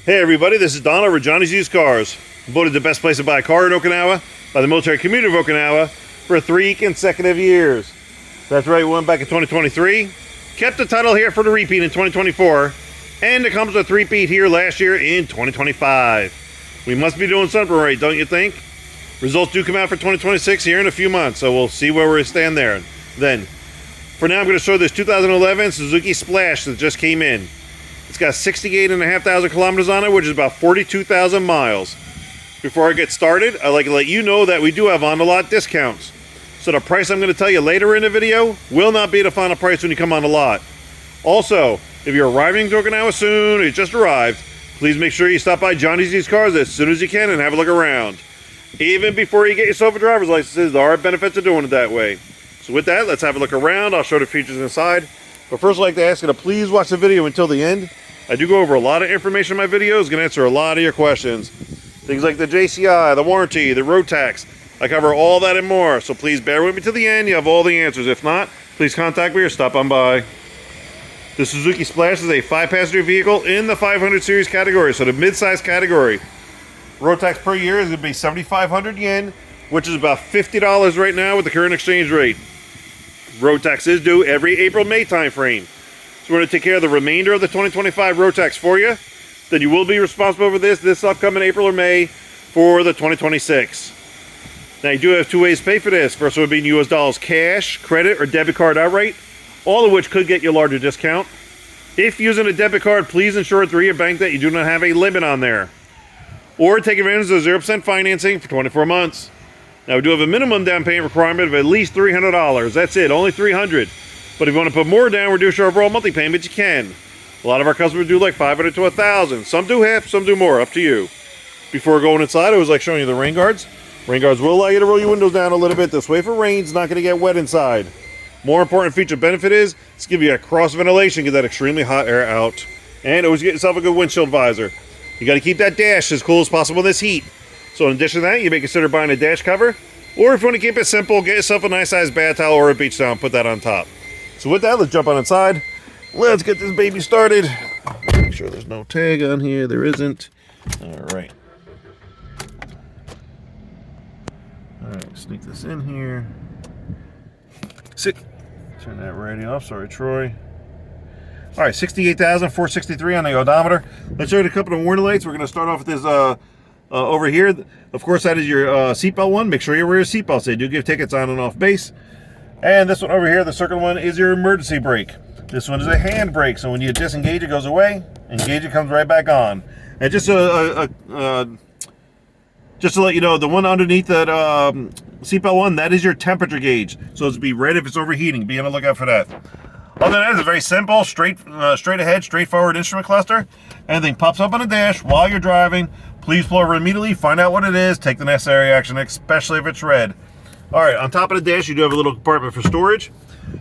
Hey everybody, this is Don over at Johnny's Used Cars. Voted the best place to buy a car in Okinawa by the military community of Okinawa for 3 consecutive years. That's right, we went back in 2023, kept the title here for the repeat in 2024, and it comes with a repeat here last year in 2025. We must be doing something right, don't you think? Results do come out for 2026 here in a few months, so we'll see where we stand there then. For now, I'm going to show this 2011 Suzuki Splash that just came in. It's got 68,500 kilometers on it, which is about 42,000 miles. Before I get started, I'd like to let you know that we do have on-the-lot discounts. So the price I'm going to tell you later in the video will not be the final price when you come on the lot. Also, if you're arriving to Okinawa soon or you just arrived, please make sure you stop by Johnny's Used Cars as soon as you can and have a look around. Even before you get yourself a driver's license, there are benefits of doing it that way. So with that, let's have a look around. I'll show the features inside. But first, I'd like to ask you to please watch the video until the end. I do go over a lot of information in my videos, going to answer a lot of your questions. Things like the JCI, the warranty, the road tax. I cover all that and more, so please bear with me to the end. You have all the answers. If not, please contact me or stop on by. The Suzuki Splash is a 5-passenger vehicle in the 500 series category, so the mid-size category. Road tax per year is going to be 7,500 yen, which is about $50 right now with the current exchange rate. Road tax is due every April-May time frame. So we're going to take care of the remainder of the 2025 road tax for you. Then you will be responsible for this upcoming April or May for the 2026. Now you do have 2 ways to pay for this. First one would be in US dollars cash, credit, or debit card outright, all of which could get you a larger discount. If using a debit card, please ensure through your bank that you do not have a limit on there. Or take advantage of 0% financing for 24 months. Now we do have a minimum down payment requirement of at least $300. That's it, only $300. But if you want to put more down, reduce your overall monthly payment, you can. A lot of our customers do like $500 to $1,000. Some do half, some do more, up to you. Before going inside, I always like showing you the rain guards. Rain guards will allow you to roll your windows down a little bit this way if it rains, not going to get wet inside. More important feature benefit is, it's give you a cross ventilation, get that extremely hot air out. And always get yourself a good windshield visor. You got to keep that dash as cool as possible in this heat. So in addition to that, you may consider buying a dash cover. Or if you want to keep it simple, get yourself a nice sized bath towel or a beach towel and put that on top. So with that, let's jump on inside. Let's get this baby started. Make sure there's no tag on here. There isn't. All right. All right, sneak this in here. Sit. Turn that radio off. Sorry, Troy. All right, 68,463 on the odometer. Let's show you a couple of warning lights. We're going to start off with this over here. Of course, that is your seatbelt one. Make sure you wear your seatbelts. They do give tickets on and off base. And this one over here, the circle one, is your emergency brake. This one is a hand brake, so when you disengage, it goes away. Engage, it comes right back on. And just to let you know, the one underneath that seatbelt one, that is your temperature gauge. So it's be red if it's overheating. Be on the lookout for that. Other than that, it's a very simple, straight ahead, straightforward instrument cluster. Anything pops up on the dash while you're driving, please pull over immediately, find out what it is, take the necessary action, especially if it's red. All right, on top of the dash, you do have a little compartment for storage.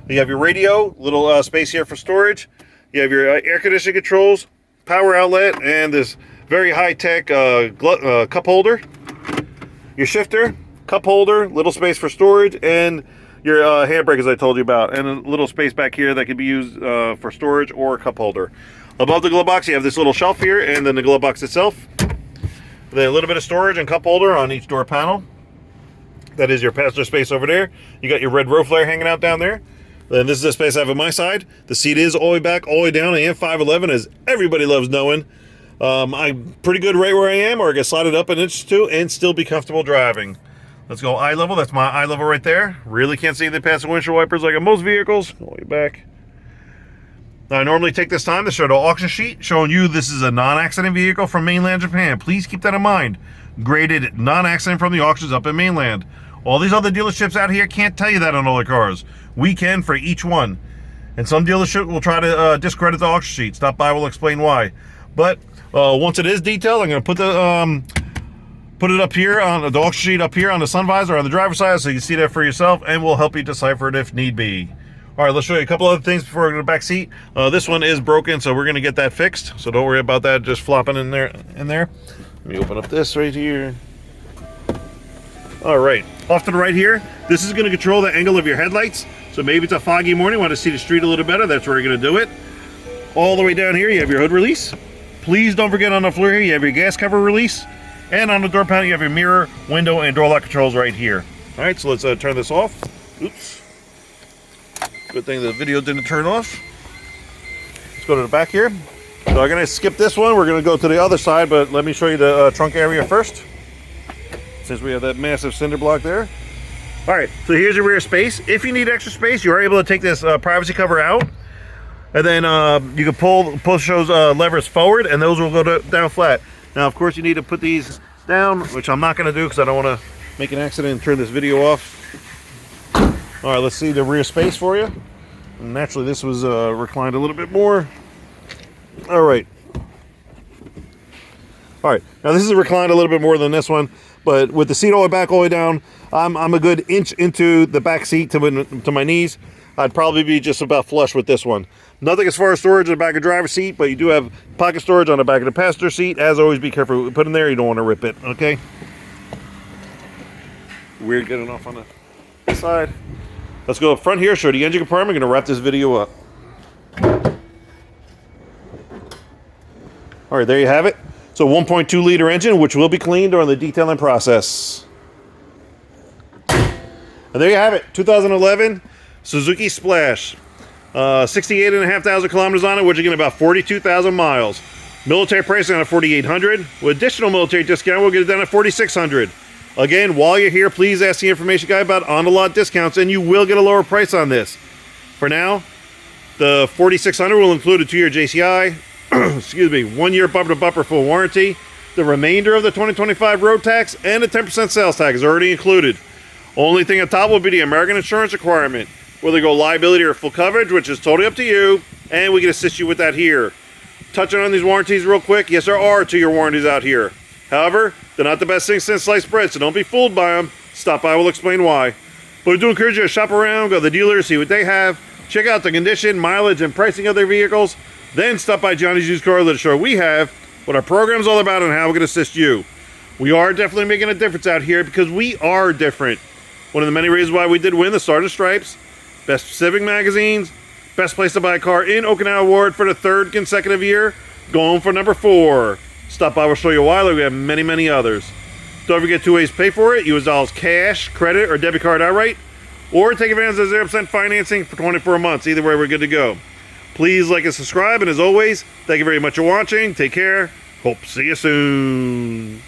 You have your radio, little space here for storage. You have your air conditioning controls, power outlet, and this very high-tech cup holder. Your shifter, cup holder, little space for storage, and your handbrake, as I told you about, and a little space back here that can be used for storage or a cup holder. Above the glove box, you have this little shelf here, and then the glove box itself. Then a little bit of storage and cup holder on each door panel. That is your passenger space over there. You got your red row flare hanging out down there. Then this is the space I have on my side. The seat is all the way back, all the way down. I am 5'11", as everybody loves knowing. I'm pretty good right where I am, or I can slide it up an inch or two and still be comfortable driving. Let's go eye level. That's my eye level right there. Really can't see the past the windshield wipers like on most vehicles. All the way back. Now, I normally take this time to show the auction sheet showing you this is a non-accident vehicle from mainland Japan. Please keep that in mind. Graded non-accident from the auctions up in mainland. All these other dealerships out here can't tell you that on all their cars. We can for each one. And some dealerships will try to discredit the auction sheet. Stop by, we'll explain why. But once it is detailed, I'm going to put it up here on the auction sheet up here on the sun visor on the driver's side so you can see that for yourself, and we'll help you decipher it if need be. All right, let's show you a couple other things before we go to the back seat. This one is broken, so we're going to get that fixed. So don't worry about that just flopping in there. Let me open up this right here. All right, off to the right here, this is going to control the angle of your headlights. So maybe it's a foggy morning, want to see the street a little better, that's where you're going to do it. All the way down here, you have your hood release. Please don't forget on the floor here, you have your gas cover release. And on the door panel, you have your mirror, window, and door lock controls right here. All right, so let's turn this off. Oops. Good thing the video didn't turn off. Let's go to the back here. So I'm gonna skip this one. We're gonna go to the other side, but let me show you the trunk area first, since we have that massive cinder block there. All right, so here's your rear space. If you need extra space, you are able to take this privacy cover out, and then you can push those levers forward, and those will go down flat. Now, of course, you need to put these down, which I'm not gonna do because I don't wanna make an accident and turn this video off. All right, let's see the rear space for you. And naturally, this was reclined a little bit more. All right. All right, now this is reclined a little bit more than this one, but with the seat all the way back, all the way down, I'm a good inch into the back seat to my knees. I'd probably be just about flush with this one. Nothing as far as storage in the back of the driver's seat, but you do have pocket storage on the back of the passenger seat. As always, be careful what you put in there. You don't want to rip it, okay? Weird getting off on the side. Let's go up front here, show the engine compartment. I'm going to wrap this video up. All right, there you have it. So 1.2 liter engine, which will be cleaned during the detailing process. And there you have it, 2011 Suzuki Splash. 68,500 kilometers on it, which is getting about 42,000 miles. Military pricing on a $4,800. With additional military discount, we'll get it down at $4,600. Again, while you're here, please ask the information guy about on-the-lot discounts, and you will get a lower price on this. For now, the $4,600 will include a 2-year JCI, excuse me, 1-year bumper-to-bumper full warranty. The remainder of the 2025 road tax and the 10% sales tax is already included. Only thing on top will be the American insurance requirement, whether you go liability or full coverage, which is totally up to you, and we can assist you with that here. Touching on these warranties real quick, yes, there are 2-year warranties out here. However, they're not the best thing since sliced bread, so don't be fooled by them. Stop by, we'll explain why. But we do encourage you to shop around, go to the dealers, see what they have, check out the condition, mileage, and pricing of their vehicles, then stop by Johnny's Used Car, let us show we have, what our program's all about, and how we're going to assist you. We are definitely making a difference out here because we are different. One of the many reasons why we did win the Sergeant Stripes, Best Civic Magazines, Best Place to Buy a Car in Okinawa Award for the 3rd consecutive year, going for number 4. Stop by, we'll show you why. We have many, many others. Don't forget 2 ways to pay for it. US dollars cash, credit, or debit card outright, or take advantage of 0% financing for 24 months. Either way, we're good to go. Please like and subscribe, and as always, thank you very much for watching. Take care. Hope to see you soon.